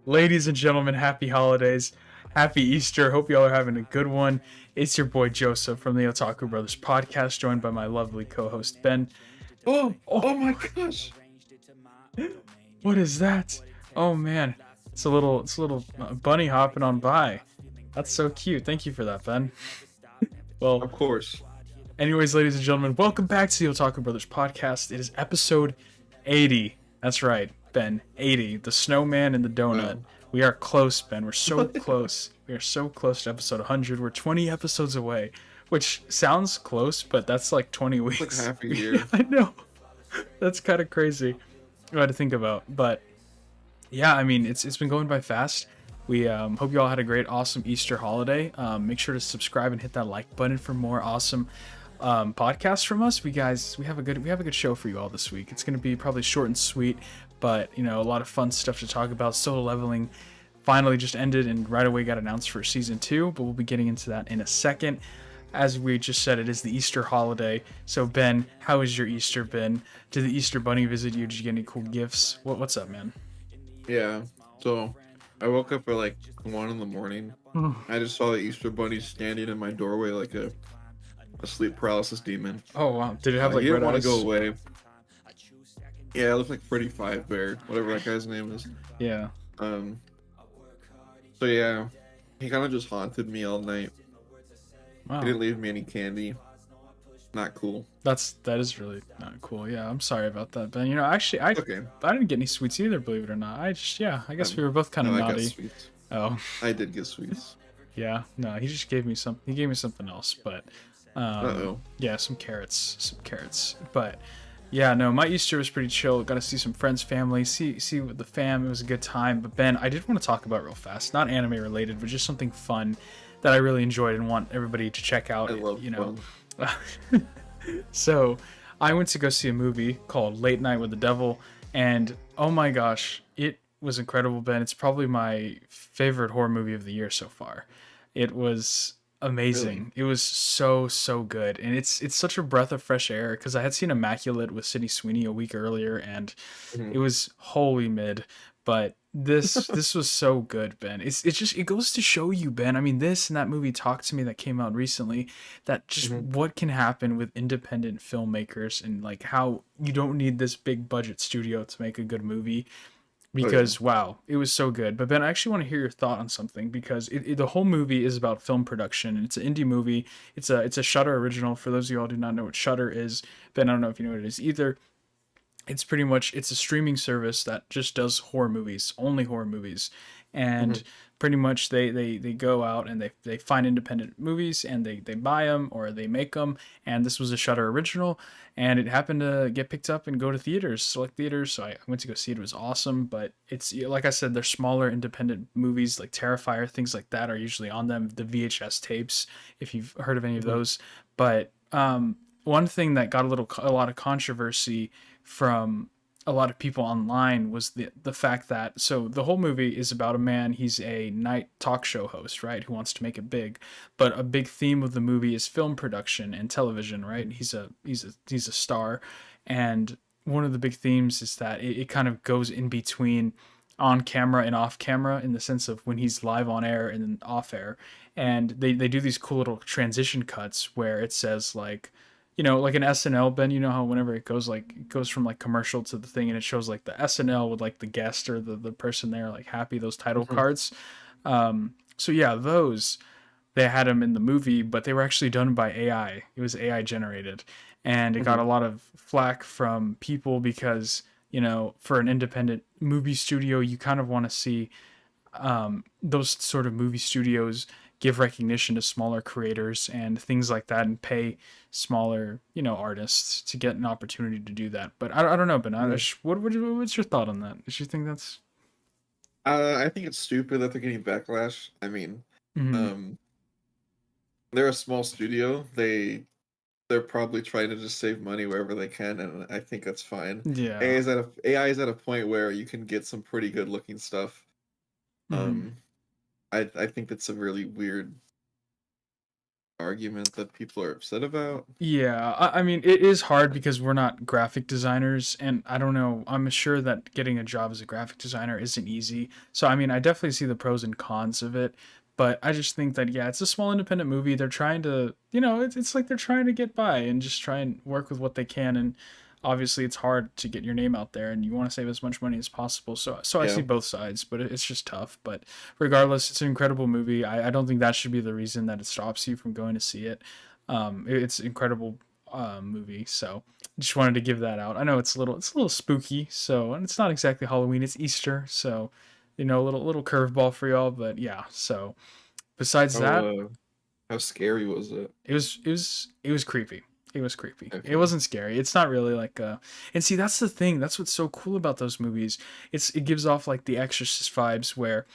Ladies and gentlemen, happy holidays. Happy Easter. Hope y'all are having a good one. It's your boy Joseph from the Otaku Brothers podcast, joined by my lovely co-host Ben. Oh, Oh, oh my gosh. what is that? Oh man. It's a little bunny hopping on by. That's so cute. Thank you for that, Ben. Well, Of course. anyways, ladies and gentlemen, welcome back to the Otaku Brothers podcast. It is episode 80. That's right, Ben. 80. The snowman and the donut. Wow. We are close, Ben. We're so close. We are so close to episode 100. We're 20 episodes away, which sounds close, but that's like 20 It's like weeks. half a Yeah, year. I know. That's kind of crazy. I had to think about, but yeah, I mean, it's been going by fast. We hope you all had a great, awesome Easter holiday. Make sure to subscribe and hit that like button for more awesome podcasts from us. We have a good show for you all this week. It's going to be probably short and sweet, but a lot of fun stuff to talk about. Solo Leveling finally just ended and right away got announced for season 2, but we'll be getting into that in a second. As we just said, it is the Easter holiday. So Ben, how has your Easter been? Did the Easter Bunny visit you? Did you get any cool gifts? What's up, man? Yeah. So I woke up at like 1 in the morning. I just saw the Easter bunny standing in my doorway like a sleep paralysis demon. Oh wow, did it have He like didn't red want to go eyes? away. Yeah, it looked like Freddy Five Bear, whatever that guy's name is. Yeah. Um. So yeah, he kind of just haunted me all night. He Wow. didn't leave me any candy. Not cool. That is really not cool. Yeah, I'm sorry about that, Ben. Actually, I Okay. I didn't get any sweets either, believe it or not. I guess we were both kind No, of I got naughty. sweets. Oh, I did get sweets. yeah. No, he just gave me some. He gave me something else, but Uh-oh. yeah, some carrots. But yeah, no, my Easter was pretty chill. Got to see some friends, family, see with the fam. It was a good time. But Ben, I did want to talk about real fast, not anime related, but just something fun that I really enjoyed and want everybody to check out. I love fun. So I went to go see a movie called Late Night with the Devil, and oh my gosh, it was incredible, Ben. It's probably my favorite horror movie of the year so far. It was Really? amazing. It was so good, and it's such a breath of fresh air because I had seen Immaculate with Sydney Sweeney a week earlier, and it Mhm. was wholly mid. But this was so good, Ben. It's just it goes to show you, Ben. I mean, this and that movie Talk to Me that came out recently, that just Mhm. what can happen with independent filmmakers and like how you don't need this big budget studio to make a good movie Oh yeah. because wow, it was so good. But Ben, I actually want to hear your thought on something because the whole movie is about film production. And it's an indie movie. It's a Shutter original. For those of you all who do not know what Shutter is, Ben, I don't know if you know what it is either. It's pretty much it's a streaming service that just does horror movies, only horror movies, and Mhm. pretty much they go out and they find independent movies and they buy them or they make them. And this was a Shutter original, and it happened to get picked up and go to theaters, select theaters. So I went to go see it. It was awesome, but it's like I said, they're smaller independent movies like Terrifier, things like that are usually on them. The VHS tapes, if you've heard of any of Mhm. those, but one thing that got a lot of controversy from a lot of people online was the fact that so the whole movie is about a man. He's a night talk show host, right, who wants to make it big, but a big theme of the movie is film production and television, right? He's a star, and one of the big themes is that it kind of goes in between on camera and off camera in the sense of when he's live on air and then off air, and they do these cool little transition cuts where it says like like an SNL, Ben, you know how whenever it goes from like commercial to the thing and it shows like the SNL with like the guest or the person there like happy, those title Mhm. cards. So yeah, those they had them in the movie, but they were actually done by AI. It was AI generated, and it got Mhm. a lot of flack from people because for an independent movie studio, you kind of want to see those sort of movie studios give recognition to smaller creators and things like that and pay smaller artists to get an opportunity to do that. But I don't know, Yeah. Bananas, what's your thought on that? Did you think that's I think it's stupid that they're getting backlash. I mean, mm, um, they're a small studio. They're probably trying to just save money wherever they can, and I think that's fine. yeah. AI is at a point where you can get some pretty good looking stuff. Hmm. Um, I think that's a really weird argument that people are upset about. Yeah, I mean, it is hard because we're not graphic designers, and I don't know. I'm sure that getting a job as a graphic designer isn't easy. So, I mean, I definitely see the pros and cons of it, but I just think that, yeah, it's a small independent movie. They're trying to, it's like they're trying to get by and just try and work with what they can. And obviously, it's hard to get your name out there, and you want to save as much money as possible. So I see Yeah. both sides, but it's just tough. But regardless, it's an incredible movie. I don't think that should be the reason that it stops you from going to see it. It's an incredible movie, so just wanted to give that out. I know it's a little spooky, so and it's not exactly Halloween, it's Easter, so a little curveball for y'all, but yeah. So besides How that, how scary was it? it was creepy. It was creepy. It Okay. wasn't scary. It's not really like and see, that's the thing. That's what's so cool about those movies. It gives off like the Exorcist vibes where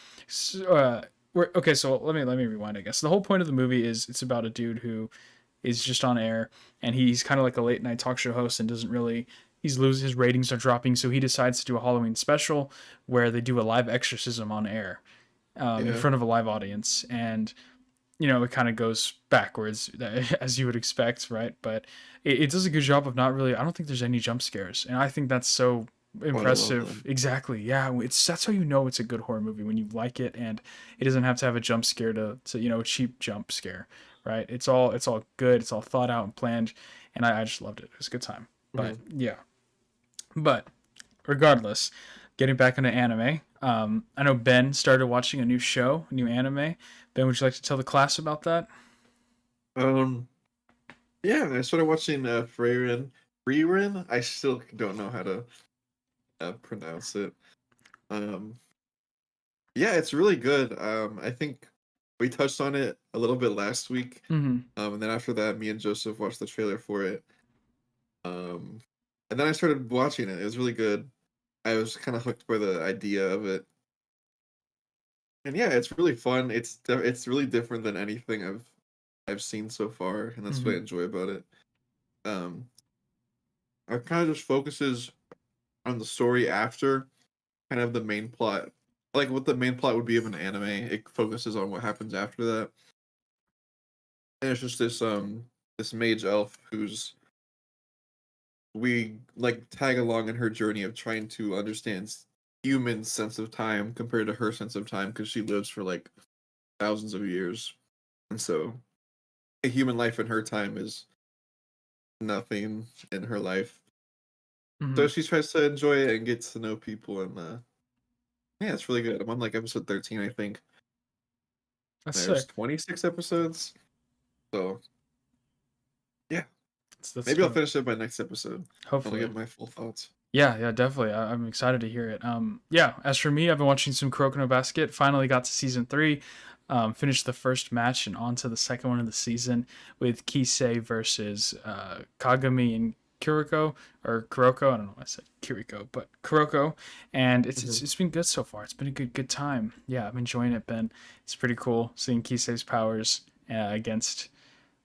okay, so let me rewind, I guess. The whole point of the movie is it's about a dude who is just on air, and he's kind of like a late night talk show host and doesn't really he's losing his ratings are dropping, so he decides to do a Halloween special where they do a live exorcism on air, in Yeah. front of a live audience. And it kind of goes backwards as you would expect, right? But it does a good job of not really. I don't think there's any jump scares, and I think that's so Oh, I love impressive. them. Exactly, yeah. It's that's how you know it's a good horror movie when you like it, and it doesn't have to have a jump scare to a cheap jump scare, right? It's all good. It's all thought out and planned, and I just loved it. It was a good time. But Mhm. yeah, but regardless, getting back into anime. I know Ben started watching a new anime. Ben, would you like to tell the class about that? Um, yeah, I started watching Frieren. I still don't know how to pronounce it. Um, yeah, it's really good. I think we touched on it a little bit last week. Mm-hmm. And then after that, me and Joseph watched the trailer for it. Um, and then I started watching it. It was really good. I was kind of hooked by the idea of it. And yeah, it's really fun. It's really different than anything I've seen so far, and that's what I Mm-hmm. enjoy about it. Um, it kind of just focuses on the story after kind of the main plot, like what the main plot would be of an anime. It focuses on what happens after that, and it's just this mage elf who's we like tag along in her journey of trying to understand human sense of time compared to her sense of time because she lives for like thousands of years, and so a human life in her time is nothing in her life. Mm-hmm. So she tries to enjoy it and gets to know people, and yeah, it's really good. I'm on like episode 13, I think. That's There's sick. 26 episodes, so yeah, That's maybe I'll dope. finish it by next episode. I'll Hopefully. get my full thoughts. Yeah, yeah, definitely. I'm excited to hear it. Yeah. As for me, I've been watching some Kuroko no Basket. Finally got to season 3. Finished the first match and on to the second one of the season with Kisei versus Kagami and Kuroko or Kuroko. I don't know why I said Kiriko, but Kuroko. And it's, Hmm. it's it's been good so far. It's been a good time. Yeah, I'm enjoying it, Ben. It's pretty cool seeing Kisei's powers against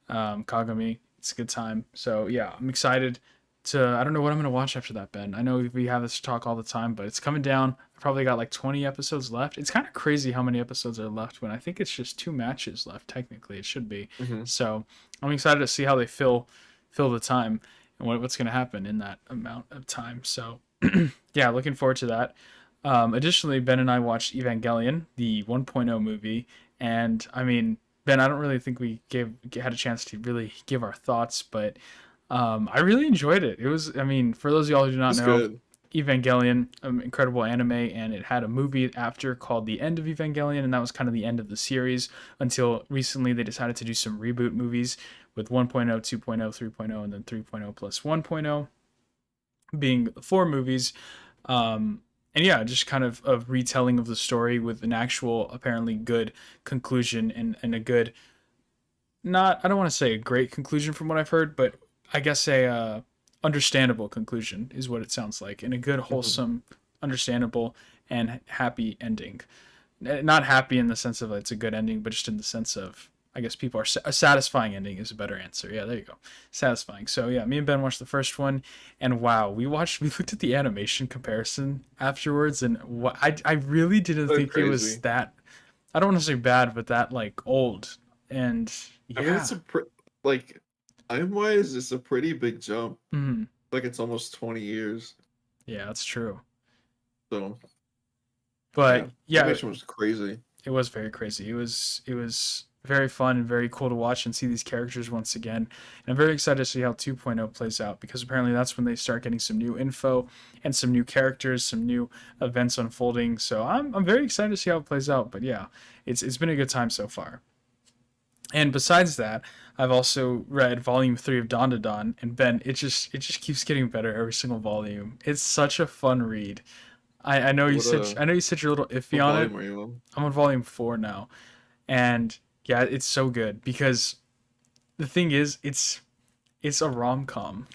Kagami. It's a good time. So yeah, I'm excited to. I don't know what I'm gonna watch after that, Ben. I know we have this talk all the time, but it's coming down. I probably got like 20 episodes left. It's kind of crazy how many episodes are left when I think it's just 2 matches left. Technically, it should be. Hmm. So I'm excited to see how they fill the time and what's gonna happen in that amount of time. So yeah, looking forward to that. Additionally, Ben and I watched Evangelion, the 1.0 movie, and I mean, Ben, I don't really think we had a chance to really give our thoughts, but I really enjoyed it. It was, I mean, for those of y'all who do not It's know, good. Evangelion, incredible anime, and it had a movie after called The End of Evangelion, and that was kind of the end of the series until recently they decided to do some reboot movies with 1.0, 2.0, 3.0, and then 3.0 plus 1.0 being 4 movies. And yeah, just kind of a retelling of the story with an actual, apparently good conclusion and a good, not, I don't want to say a great conclusion from what I've heard, but I guess a understandable conclusion is what it sounds like, and a good, Hmm. wholesome, understandable, and happy ending. Not happy in the sense of it's a good ending, but just in the sense of I guess people are a satisfying ending is a better answer. Yeah, there you go, satisfying. So yeah, me and Ben watched the first one, and wow, we looked at the animation comparison afterwards, and what I really didn't So think it was crazy. that. I don't want to say bad, but that like old, and I mean, Yeah. like time wise, it's a pretty big jump. Mhm. Like it's almost 20 years. Yeah, that's true. So But yeah, yeah, animation was crazy. it was very crazy. It was very fun and very cool to watch and see these characters once again. And I'm very excited to see how 2.0 plays out because apparently that's when they start getting some new info and some new characters, some new events unfolding. So I'm very excited to see how it plays out. But yeah, it's been a good time so far. And besides that, I've also read volume 3 of Don to Don, and Ben, it just keeps getting better every single volume. It's such a fun read. I know you What said I know you said you're a little iffy what on it. volume are you on? I'm on volume 4 now, and yeah, it's so good because the thing is, it's a rom com.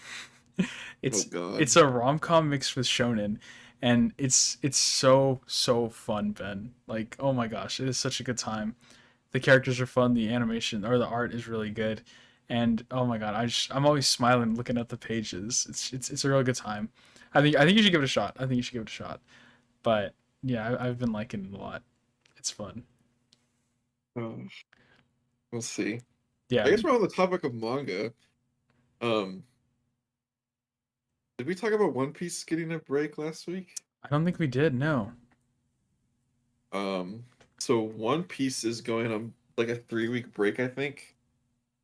Oh it's God. it's a rom com mixed with shonen, and it's so fun, Ben. Like, oh my gosh, it is such a good time. The characters are fun, the animation or the art is really good, and oh my god, I'm always smiling looking at the pages. It's a real good time. I think you should give it a shot. I think you should give it a shot. But yeah, I've been liking it a lot. It's fun. Oh, we'll see. I Yeah, guess we're on the topic of manga. Um, did we talk about One Piece getting a break last week? I don't think we did. No. Um, so One Piece is going on like a 3 week break, I think,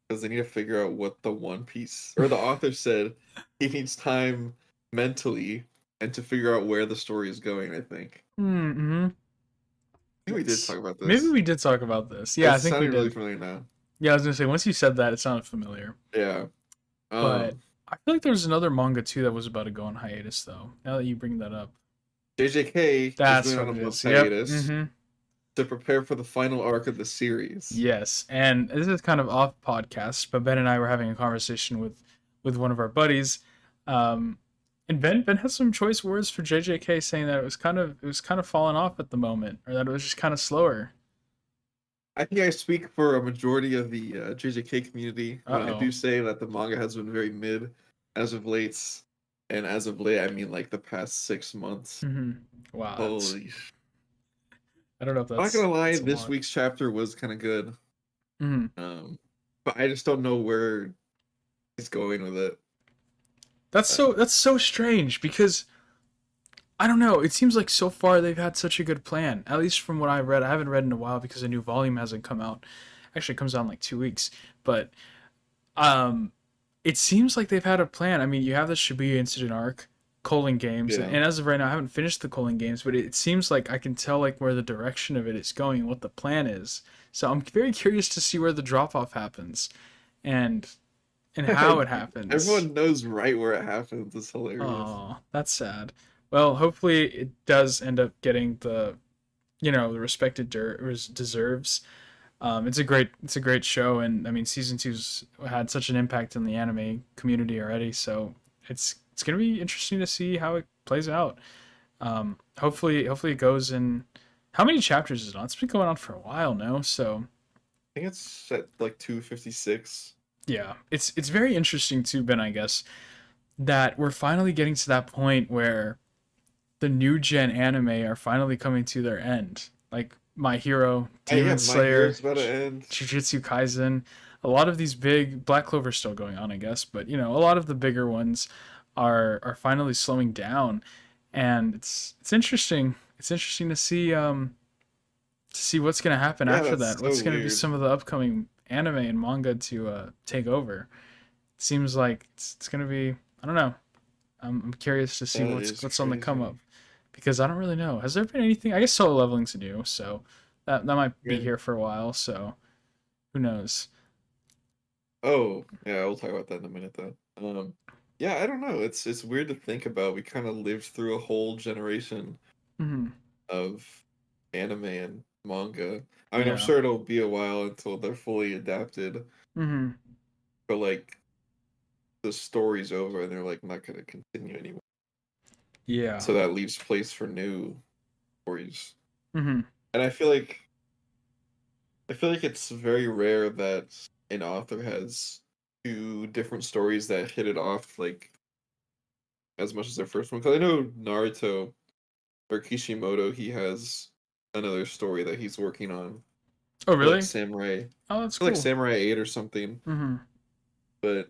because they need to figure out what the One Piece or the author said he needs time mentally and to figure out where the story is going, I think. Mm-hmm. I think we did talk about Maybe this. we did talk about this. Yeah, I It's think we sounding really did. familiar now. Yeah, I was gonna say once you said that, it sounded familiar. Yeah. But Um, I feel like there was another manga too that was about to go on hiatus though. Now that you bring that up, JJK is that's going on what a it month is. Yep. hiatus Mm-hmm. to prepare for the final arc of the series. Yes, and this is kind of off podcast, but Ben and I were having a conversation with one of our buddies, um, and Ben has some choice words for JJK, saying that it was kind of falling off at the moment, or that it was just kind of slower. I think I speak for a majority of the JJK community Uh when I oh. do say that the manga has been very mid as of late. And as of late, I mean like the past 6 months. Mm-hmm. Wow, that's Holy. I don't know if I'm not that's gonna lie, that's a this lot. week's chapter was kind of good. Mm-hmm. Um, but I just don't know where he's going with it. That's Uh, so strange because I don't know. It seems like so far they've had such a good plan. At least from what I read, I haven't read in a while because a new volume hasn't come out. Actually, it comes out in like 2 weeks, but um, it seems like they've had a plan. I mean, you have the Shibuya incident arc, Colon Games, yeah. and as of right now, I haven't finished the Colon Games, but it seems like I can tell like where the direction of it is going and what the plan is. So I'm very curious to see where the drop off happens, and how it happens. Everyone knows right where it happens. It's hilarious. Oh, that's sad. Well, hopefully it does end up getting the respect it deserves. It's a great show, and I mean season two's had such an impact on the anime community already. So it's gonna be interesting to see how it plays out. Hopefully it goes in. How many chapters is it on? It's been going on for a while now. So I think it's at like 256. yeah, it's very interesting too, Ben. I guess that we're finally getting to that point where the new gen anime are finally coming to their end. Like My Hero, Yeah, Demon My Slayer, Hero's about to end. Jujutsu Kaisen, a lot of these big Black Clover's still going on, I guess, but a lot of the bigger ones are finally slowing down, and it's interesting. It's interesting to see what's gonna happen Yeah, after that's that. so What's gonna be weird. some of the upcoming anime and manga to take over? It seems like it's gonna be. I don't know. I'm curious to see That what's is what's on the come up crazy. because I don't really know. Has there been anything? I guess solo leveling's new, so that might I be mean, here for a while. So who knows? oh, yeah, we'll talk about that in a minute though. Yeah, I don't know. It's weird to think about. We kind of lived through a whole generation Hmm. of anime and manga. I mean, I'm Yeah. sure it'll be a while until they're fully adapted, Hmm. but like the story's over and they're like not gonna continue anymore. Yeah. So that leaves place for new stories. Hmm. And I feel like it's very rare that an author has two different stories that hit it off like as much as their first one. Because I know Naruto or Kishimoto, he has another story that he's working on. Oh, like really? Samurai, Oh, that's like cool. Samurai 8 or something. Mm-hmm. But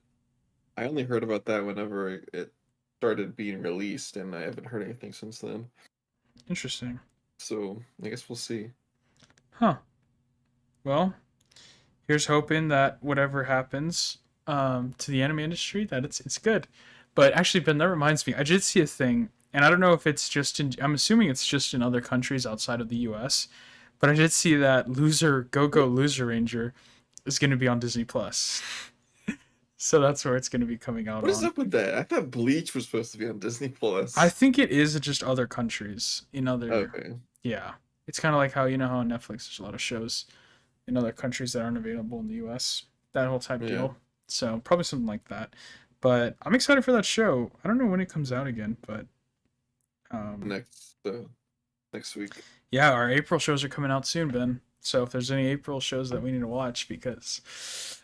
I only heard about that whenever it started being released, and I haven't heard anything since then. Interesting. So I guess we'll see. Huh. Well, here's hoping that whatever happens to the anime industry, that it's good. But actually, Ben, that reminds me, I did see a thing, and I don't know if it's just in. I'm assuming it's just in other countries outside of the U.S. But I did see that Loser Go Go What Loser Ranger is going to be on Disney Plus. So that's where it's going to be coming out what is on. up with that? I thought Bleach was supposed to be on Disney I Plus. think it is just other countries in other. Okay. Yeah, it's kind of like how how on Netflix there's a lot of shows in other countries that aren't available in the U.S. That whole type Yeah. deal. So probably something like that. But I'm excited for that show. I don't know when it comes out again, but um, Next next week. yeah, our April shows are coming out soon, Ben. So if there's any April shows that we need to watch, because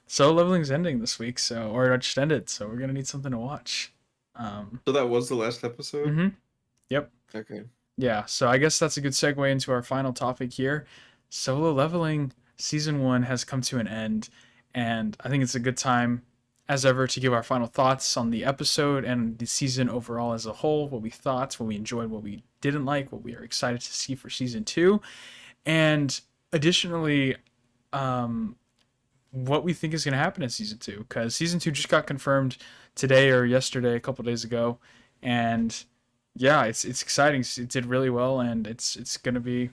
Solo Leveling's ending this week, so or it just ended, so we're gonna need something to watch. Um, So that was the last episode? mm-hmm. Yep. Okay. Yeah, so I guess that's a good segue into our final topic here. Solo Leveling Season 1 has come to an end, and I think it's a good time, as ever, to give our final thoughts on the episode and the season overall as a whole, what we thought, what we enjoyed, what we didn't like, what we are excited to see for Season 2, and additionally, um, what we think is going to happen in Season 2, because Season 2 just got confirmed today or yesterday, a couple days ago, and yeah, it's exciting. It did really well, and it's gonna be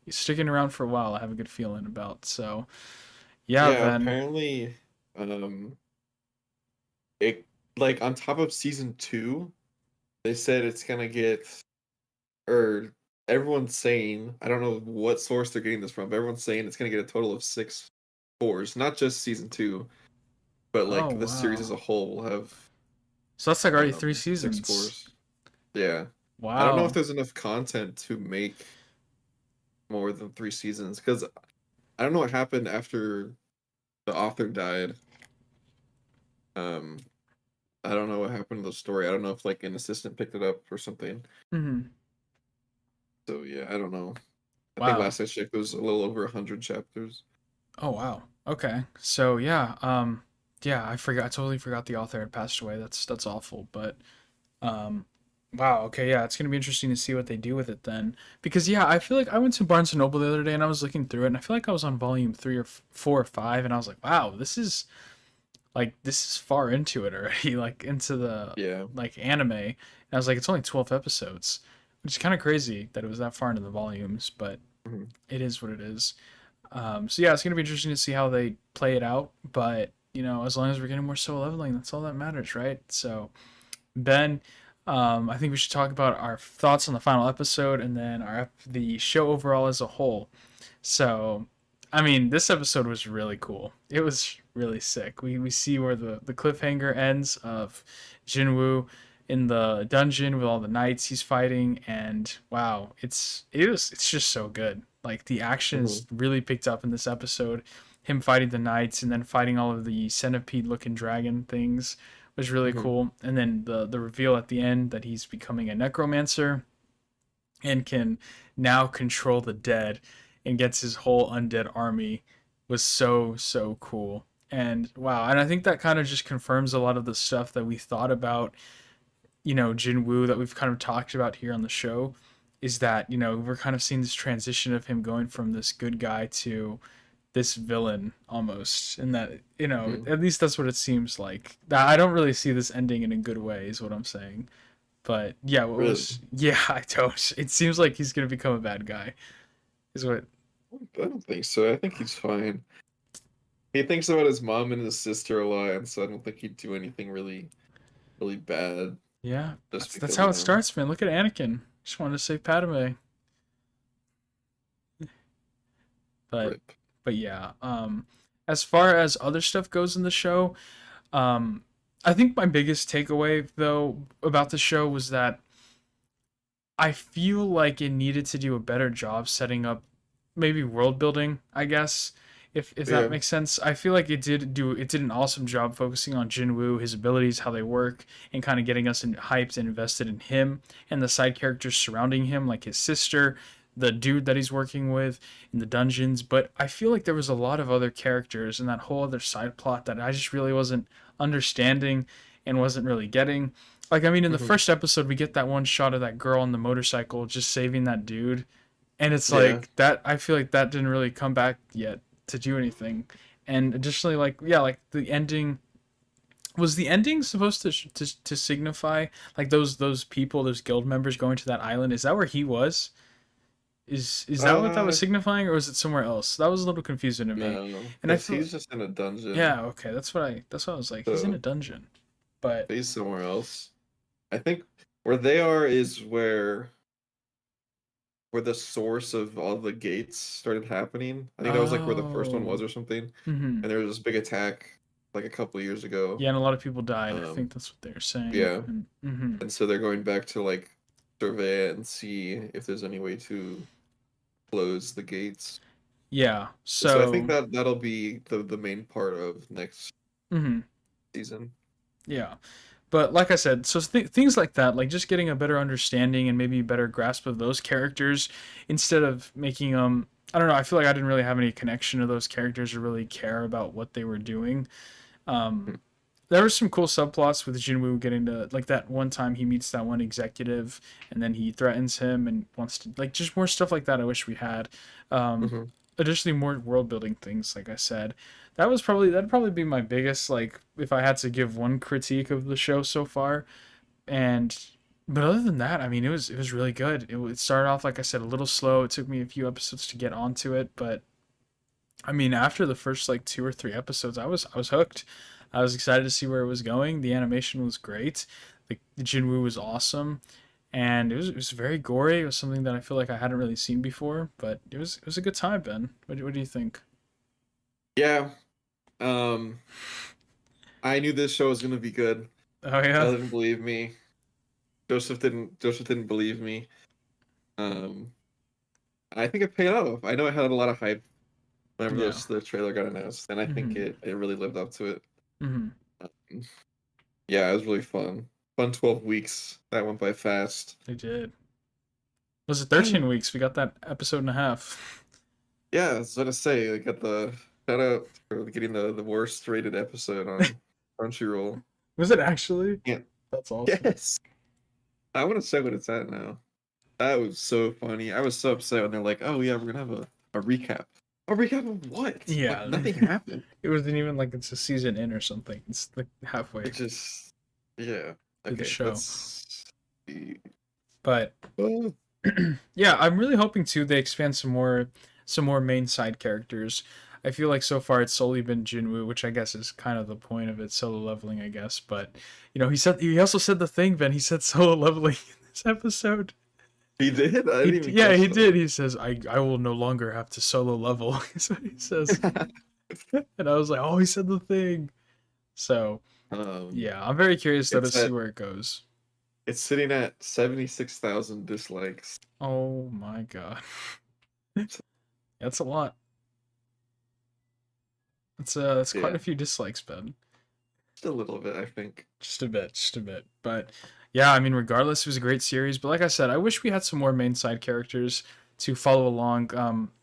sticking around for a while. I have a good feeling about. So yeah, Yeah, Ben. apparently it like on top of season 2, they said it's gonna get or everyone's saying, I don't know what source they're getting this from, but everyone's saying it's gonna get a total of 6 fours, not just season 2, but Oh like the series wow. as a whole will have So that's like already three 6 seasons. fours. Yeah. I don't know if Wow. there's enough content to make more than 3 seasons because I don't know what happened after the author died. Um, I don't know what happened to the story. I don't know if like an assistant picked it up or something. Hmm. So yeah, I don't know. I think Wow. last I checked it was a little over 100 chapters. Oh wow. Okay. So yeah. Yeah. I forgot. I totally forgot the author had passed away. That's awful. But Um, wow. Okay. Yeah, it's gonna be interesting to see what they do with it then. Because yeah, I feel like I went to Barnes and Noble the other day and I was looking through it, and I feel like I was on volume 3 or 4 or 5, and I was like, wow, this is far into it already, like into the Yeah. like anime. And I was like, it's only 12 episodes, which is kind of crazy that it was that far into the volumes, but Mhm. it is what it is. So yeah, it's gonna be interesting to see how they play it out. But as long as we're getting more Solo Leveling, that's all that matters, right? So Ben, I think we should talk about our thoughts on the final episode and then the show overall as a whole. So, I mean, this episode was really cool. It was really sick. We see where the cliffhanger ends of Jinwoo in the dungeon with all the knights he's fighting, and wow, it's just so good. Like the action is Mhm. really picked up in this episode. Him fighting the knights and then fighting all of the centipede looking dragon things was really Mhm. cool. And then the reveal at the end that he's becoming a necromancer and can now control the dead and gets his whole undead army was so cool. And wow, and I think that kind of just confirms a lot of the stuff that we thought about, Jinwoo, that we've kind of talked about here on the show, is that, we're kind of seeing this transition of him going from this good guy to this villain almost, and that, Mhm. at least that's what it seems like. I don't really see this ending in a good way is what I'm saying. But yeah, Really? yeah, I don't. It seems like he's gonna become a bad guy. Is what. I don't think so. I think he's fine. He thinks about his mom and his sister a lot, and so I don't think he'd do anything really, really bad Yeah, just that's because how of it them. starts, man. Look at Anakin. Just wanted to save Padme, but Rip. yeah. As far as other stuff goes in the show, um, I think my biggest takeaway though about the show was that I feel like it needed to do a better job setting up maybe world building, I guess. If that Yeah. makes sense. I feel like it did an awesome job focusing on Jinwoo, his abilities, how they work, and kind of getting us hyped and invested in him and the side characters surrounding him, like his sister. the dude that he's working with in the dungeons. But I feel like there was a lot of other characters and that whole other side plot that I just really wasn't understanding and wasn't really getting. Like, I mean, in the Mhm. first episode, we get that one shot of that girl on the motorcycle just saving that dude, and it's Yeah. like that. I feel like that didn't really come back yet to do anything. And additionally, like, yeah, like the ending, was the ending supposed to signify like those people, those guild members going to that island? Is that where he was? Is that what that was Uh, signifying, or was it somewhere else? That was a little confusing to me. no, And I because feel, he's just in a dungeon, yeah, okay, that's what I was like. He's in a so dungeon, but he's somewhere else. I think where they are is where the source of all the gates started happening. I think that was like where the first one was oh, or something. mm-hmm. And there was this big attack like a couple years ago. Yeah, and a lot of people died. I Um, think that's what they were saying. yeah, And, mm-hmm. and so they're going back to like survey it and see if there's any way to close the gates. Yeah, So I think so that that'll be the main part of next mm-hmm. season. Yeah. But like I said, so things like that, like just getting a better understanding and maybe a better grasp of those characters instead of making them. I don't know. I feel like I didn't really have any connection to those characters or really care about what they were doing. Hmm. Um, there were some cool subplots with Jinwoo getting to like that one time he meets that one executive and then he threatens him and wants to like just more stuff like that. I wish we had. Um, Hmm. Additionally, more world building things. Like I said, that'd probably be my biggest like if I had to give one critique of the show so far. And but other than that, I mean, it was really good. It started off like I said a little slow. It took me a few episodes to get onto it, but I mean, after the first like 2 or 3 episodes, I was hooked. I was excited to see where it was going. The animation was great. The Jinwoo was awesome, and it was very gory. It was something that I feel like I hadn't really seen before, but it was a good time, Ben. What do you think? Yeah. Um, I knew this show was gonna be good. Oh Kyle yeah, didn't believe me. Joseph didn't believe me. Um, I think it paid off. I know it had a lot of hype whenever yeah. the trailer got announced, and I think Mhm. it really lived up to it. Mhm. Um, yeah, it was really fun. Fun 12 weeks. That went by fast. They did. Was it 13 weeks? We got that episode and a half. Yeah, I was gonna say, I got the shout out for getting the worst rated episode on Crunchyroll. Was it actually? Yeah. That's awesome. Yes. I want to check what it's at now. That was so funny. I was so upset when they're like, "Oh yeah, we're gonna have a recap." A recap of what? Like Yeah. nothing happened. It wasn't even like it's a season in or something. It's like It halfway just, yeah. through the Okay, show. let's see. But Oh, yeah, I'm really hoping too they expand some more main side characters. I feel like so far it's solely been Jinwoo, which I guess is kind of the point of it, solo leveling, I guess. But he also said the thing, Ben. He said solo leveling in this episode. he did. I didn't He even yeah, catch he that. did. He says I will no longer have to solo level. Is what he says. And I was like, oh, he said the thing. So um, yeah, I'm very curious though to it's see at where it goes. it's sitting at 76,000 dislikes. Oh my god, that's a lot. That's quite Yeah, a few dislikes, Ben. just a little bit, I think. Just a bit, just a bit. But yeah, I mean, regardless, it was a great series. But like I said, I wish we had some more main side characters to follow along.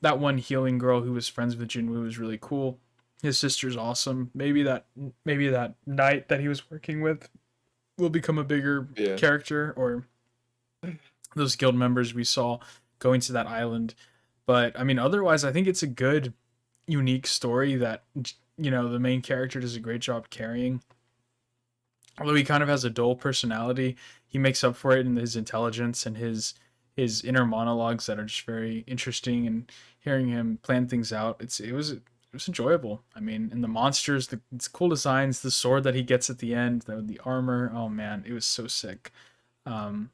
That one healing girl who was friends with Jinwoo was really cool. His sister's awesome. Maybe that knight that he was working with will become a bigger Yeah. character, or those guild members we saw going to that island. But I mean, otherwise, I think it's a good, unique story that the main character does a great job carrying. Although he kind of has a dull personality, he makes up for it in his intelligence and his inner monologues that are just very interesting. And hearing him plan things out, it was enjoyable. I mean, and the monsters, it's cool designs, the sword that he gets at the end, the armor. Oh man, it was so sick. Um,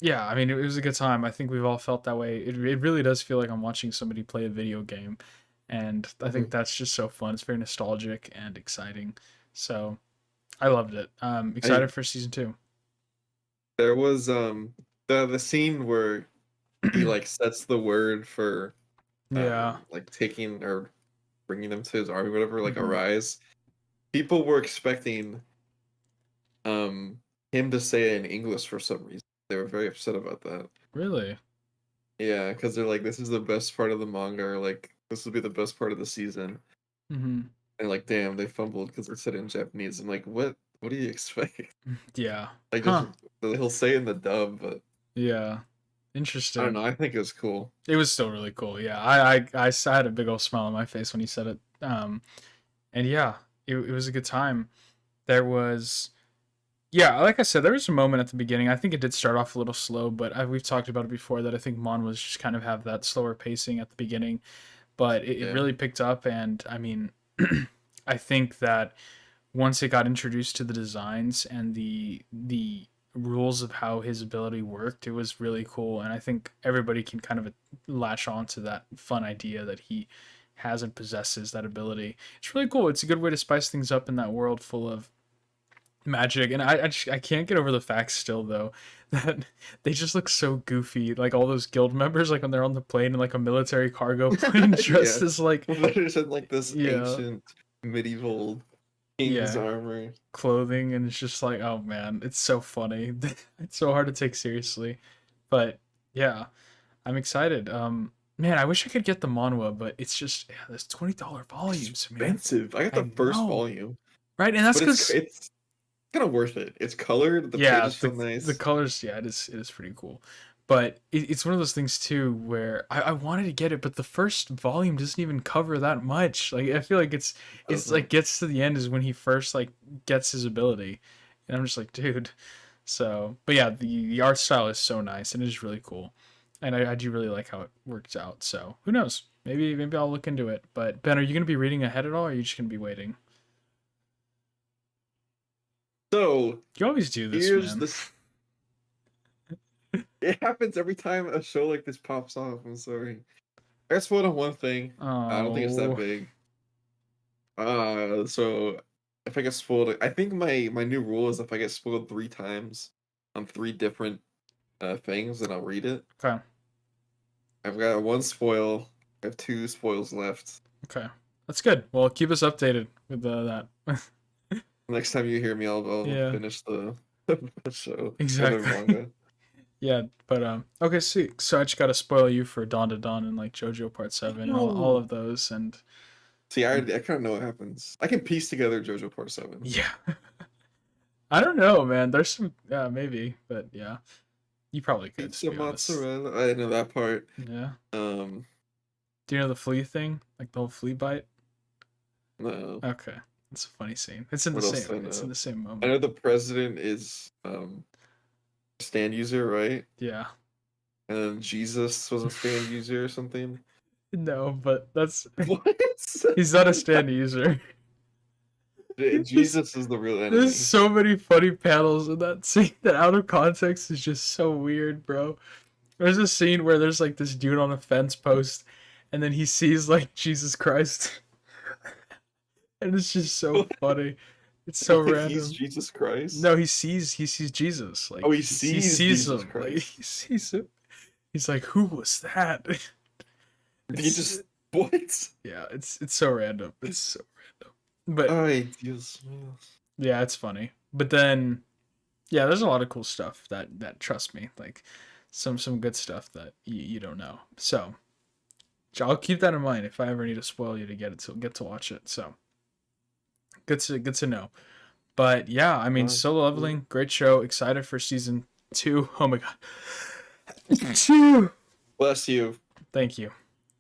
yeah, I mean, it was a good time. I think we've all felt that way. It really does feel like I'm watching somebody play a video game, and I think Mhm. that's just so fun. It's very nostalgic and exciting. So I loved it. I Excited for season two. There was the scene where he like sets the word for Yeah. like taking or bringing them to his army, whatever, like Hmm. arise. People were expecting him to say it in English for some reason. They were very upset about that. Really? Yeah, because they're like, this is the best part of the manga, or like this will be the best part of the season. Hmm. And like, damn, they fumbled because they're said in Japanese. I'm like, what? What do you expect? Yeah. Like, just Huh. he'll say in the dub, but Yeah. I don't Interesting. know. I think it was cool. It was still really cool. Yeah. I had a big old smile on my face when he said it. And yeah, it was a good time. There was, yeah, like I said, there was a moment at the beginning. I think it did start off a little slow, but we've talked about it before that I think Mon was just kind of have that slower pacing at the beginning, but it Yeah. really picked up. And I mean, I think that once it got introduced to the designs and the rules of how his ability worked, it was really cool. And I think everybody can kind of latch on to that fun idea that he has and possesses that ability. It's really cool. It's a good way to spice things up in that world full of magic. And I can't get over the fact still though that they just look so goofy, like all those guild members, like when they're on the plane in like a military cargo plane Yeah. dressed as like, They're just in like this yeah, ancient medieval king's yeah, armor. clothing. And it's just like, oh man, it's so funny. It's so hard to take seriously, but yeah, I'm excited. Man, I wish I could get the manhwa, but it's just, yeah, there's $20 It's volumes, man. expensive. I got I the first know, volume, right? And that's but it's because, it's kind of worth it. It's colored. The yeah, pages feel the nice. colors, yeah, it is pretty cool. But it's one of those things too where I wanted to get it, but the first volume doesn't even cover that much. Like I feel like it's like Doesn't. gets to the end is when he first like gets his ability, and I'm just like, dude. So, but yeah, the art style is so nice and it is really cool, and I do really like how it works out. So who knows? Maybe I'll look into it. But Ben, are you gonna be reading ahead at all, or are you just gonna be waiting? So You always do this, here's man. this. It happens every time a show like this pops off. I'm sorry. I got spoiled on one thing. I don't think it's that Oh, big. So if I get spoiled, I think my new rule is if I get spoiled 3 times on 3 different things, then I'll read it. okay, I've got one spoil. I have 2 spoils left. okay, that's good. Well, keep us updated with that. Next time you hear me, I'll Yeah, finish the show or the exactly. manga. Yeah, but okay, sweet. So I just gotta spoil you for Dawn to Dawn and like JoJo Part 7 and all No. of those, and See, I kind of know what happens. I can piece together JoJo Part 7. yeah. I don't know, man. There's some, maybe, but yeah, you probably could, to Pizza be honest. mozzarella. I didn't know that part. Yeah. Um, Do you know the flea thing? Like the whole flea bite? no. Okay. It's a funny scene. It's in the What else same do I it's in know? the same I moment. know the president is a stand user, right? Yeah. And then Jesus was a stand user or something. No, but that's What? he's not a stand user. There's, Jesus is the real there's enemy. so many funny panels in that scene that out of context is just so weird, bro. There's a scene where there's like this dude on a fence post and then he sees like Jesus Christ and it's just so funny. It's so Like he's random. Jesus Christ. No, he sees Jesus. Oh, Like he he sees sees Jesus him. Like Christ. he sees him. He's like, "Who was that?" He It's just what? yeah, it's so random. It's so random. But Ay, Dios mío. yeah, it's funny. But then yeah, there's a lot of cool stuff that trust me, like some good stuff that you don't know. So I'll keep that in mind if I ever need to spoil you to get to watch it. So good to know. But yeah, I mean, Solo Leveling, great show. Excited for season 2. Oh my god, 2. Bless you. Thank you.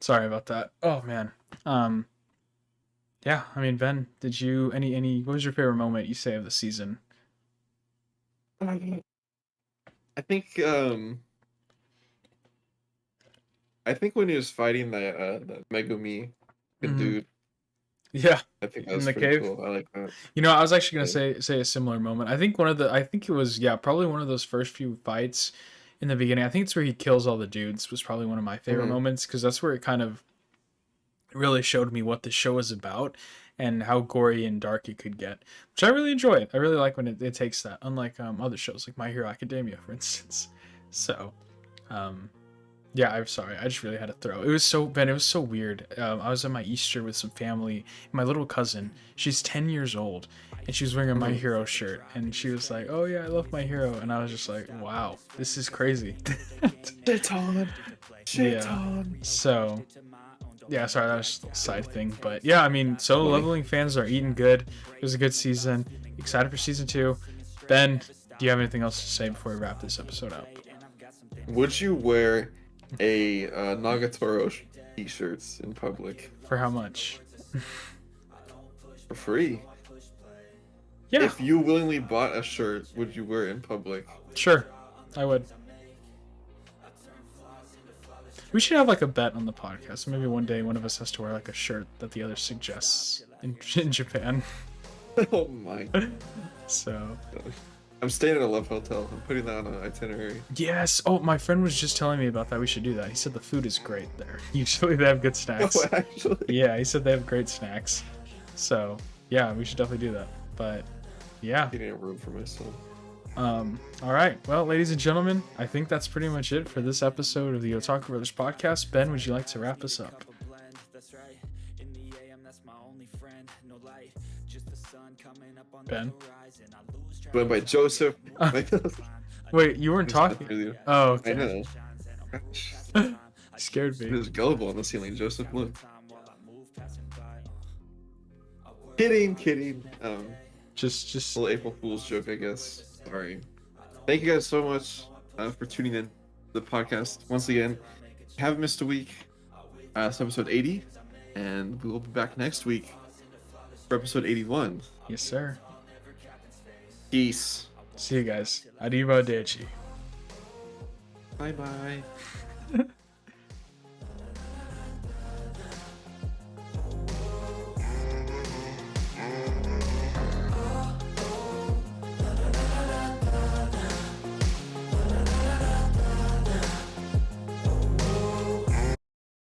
Sorry about that. Oh man. Um. Yeah. I mean, Ben, did you any? What was your favorite moment you say of the season? I think I think when he was fighting that Megumi Hmm. dude, Yeah, I think that in was the pretty cave. cool. I like that. You know, I was actually gonna Yeah. say a similar moment. I think I think it was, yeah, probably one of those first few fights in the beginning. I think it's where he kills all the dudes was probably one of my favorite Mhm. moments because that's where it kind of really showed me what the show is about and how gory and dark it could get, which I really enjoy. I really like when it takes that, unlike other shows like My Hero Academia, for instance. So, um, yeah, I'm sorry. I just really had to throw. It was so Ben. It was so weird. I was at my Easter with some family. My little cousin, she's 10 years old, and she was wearing a My Mhm. Hero shirt, and she was like, "Oh yeah, I love My Hero," and I was just like, "Wow, this is crazy." Shit on. Shit Yeah. on. So, yeah, sorry, that was just a side thing. But yeah, I mean, Solo Funny. Leveling fans are eating good. It was a good season. Excited for season 2. Ben, do you have anything else to say before we wrap this episode up? Would you wear a Nagatoro t-shirts in public For how much? for free? Yeah, If you willingly bought a shirt, would you wear it in public? sure. I would. We should have like a bet on the podcast. Maybe one day one of us has to wear like a shirt that the other suggests in Japan. Oh my. So, I'm staying at a Love Hotel. I'm putting that on an itinerary. yes. Oh, my friend was just telling me about that. We should do that. He said the food is great there. Usually they have good snacks. Oh, actually. Yeah, he said they have great snacks. So, yeah, we should definitely do that. But, yeah. Getting a room for myself. All right. Well, ladies and gentlemen, I think that's pretty much it for this episode of the Otaku Brothers podcast. Ben, would you like to wrap us up? Ben? Going by Joseph. Wait, you weren't talking? Oh, I okay. know. Scared It me. was gullible on the ceiling, Joseph. Look. Kidding. Just Little April Fool's joke, I guess. Sorry. Thank you guys so much for tuning in to the podcast once again. Haven't missed a week. It's episode 80, and we will be back next week for episode 81. yes, sir. Peace. See you guys. Arrivederci. Bye bye.